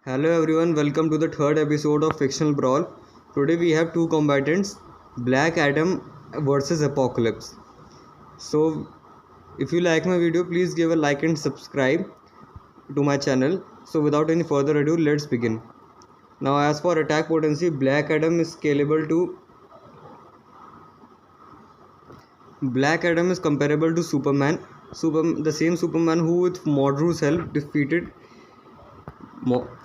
Hello everyone, welcome to the third episode of Fictional Brawl. Today we have two combatants, Black Adam versus Apocalypse. So, if you like my video, please give a like and subscribe to my channel. So, without any further ado, let's begin. Now, as for attack potency, Black Adam is comparable to Superman. The same Superman who, with Mordru's help, defeated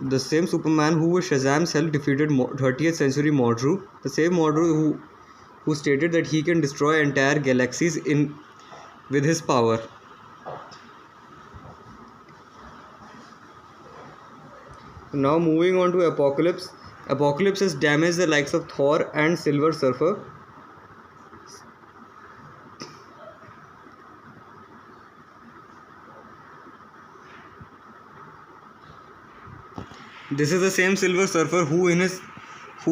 the same Superman who with Shazam's help defeated 30th century Mordru, the same Mordru who stated that he can destroy entire galaxies with his power. Now moving on to Apocalypse. Apocalypse has damaged the likes of Thor and Silver Surfer. This is the same Silver Surfer who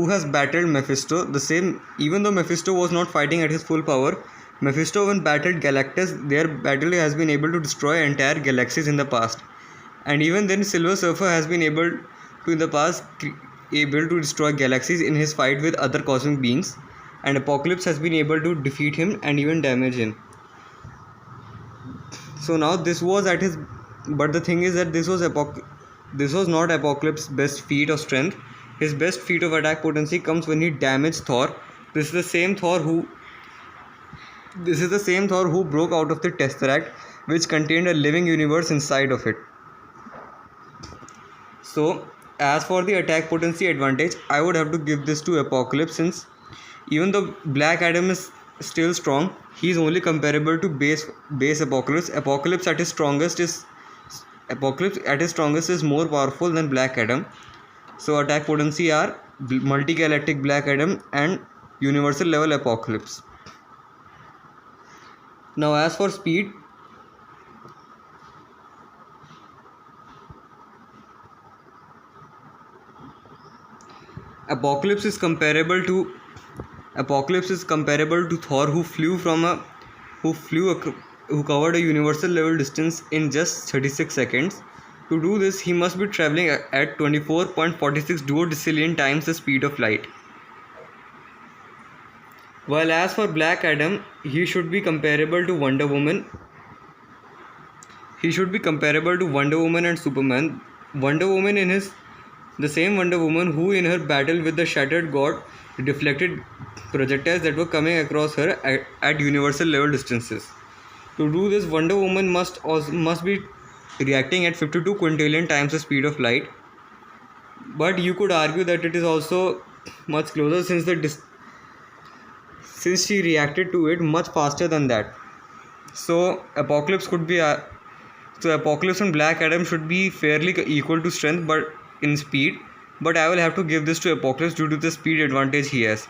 has battled Mephisto. Even though Mephisto was not fighting at his full power, Mephisto when battled Galactus, their battle has been able to destroy entire galaxies in the past. And even then, Silver Surfer has been able to in the past destroy galaxies in his fight with other cosmic beings. And Apocalypse has been able to defeat him and even damage him. So now but the thing is that this was not Apocalypse's best feat of strength. His best feat of attack potency comes when he damaged Thor. This is the same Thor who broke out of the Tesseract, which contained a living universe inside of it. So, as for the attack potency advantage, I would have to give this to Apocalypse, since even though Black Adam is still strong, he is only comparable to base Apocalypse. Apocalypse at his strongest is more powerful than Black Adam. So attack potency are multi-galactic Black Adam and universal level Apocalypse. Now as for speed, Apocalypse is comparable to Thor, who covered a universal level distance in just 36 seconds. To do this, he must be traveling at 24.46 duodecillion times the speed of light. While as for Black Adam, he should be comparable to Wonder Woman. And Superman. The same Wonder Woman who in her battle with the Shattered God deflected projectiles that were coming across her at universal level distances. To do this, Wonder Woman must be reacting at 52 quintillion times the speed of light. But you could argue that it is also much closer, since she reacted to it much faster than that. So Apocalypse and Black Adam should be fairly equal to strength, but in speed. But I will have to give this to Apocalypse due to the speed advantage he has.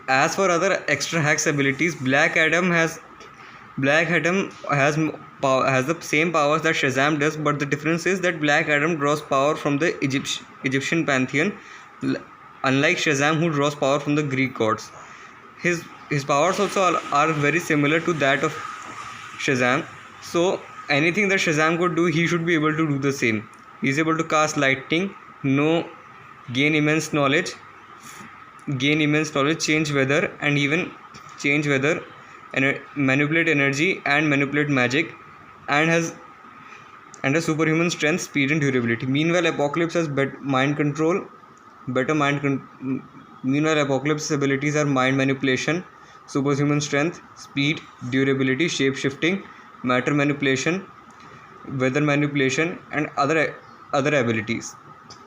As for other extra hacks abilities, Black Adam has the same powers that Shazam does, but the difference is that Black Adam draws power from the Egyptian pantheon, unlike Shazam who draws power from the Greek gods. His powers also are very similar to that of Shazam. So anything that Shazam could do, he should be able to do the same. He is able to cast lightning, gain immense knowledge, change weather, and manipulate energy and manipulate magic, and has superhuman strength, speed and durability. Meanwhile, Apocalypse's abilities are mind manipulation, superhuman strength, speed, durability, shape shifting, matter manipulation, weather manipulation, and other abilities.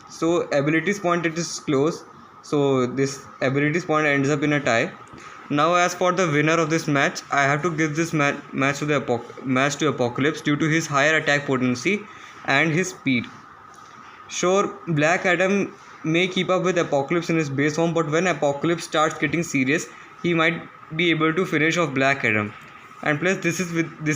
So abilities point, it is close. So this abilities point ends up in a tie. Now as for the winner of this match, I have to give this match to Apocalypse due to his higher attack potency and his speed. Sure, Black Adam may keep up with Apocalypse in his base form, but when Apocalypse starts getting serious, he might be able to finish off Black Adam. And plus, this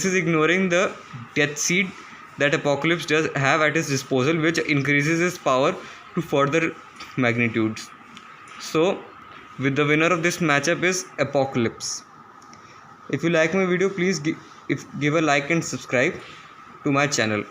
is ignoring the Death Seed that Apocalypse does have at his disposal, which increases his power to further magnitudes. So, with the winner of this matchup is Apocalypse. If you like my video, please give a like and subscribe. to my channel.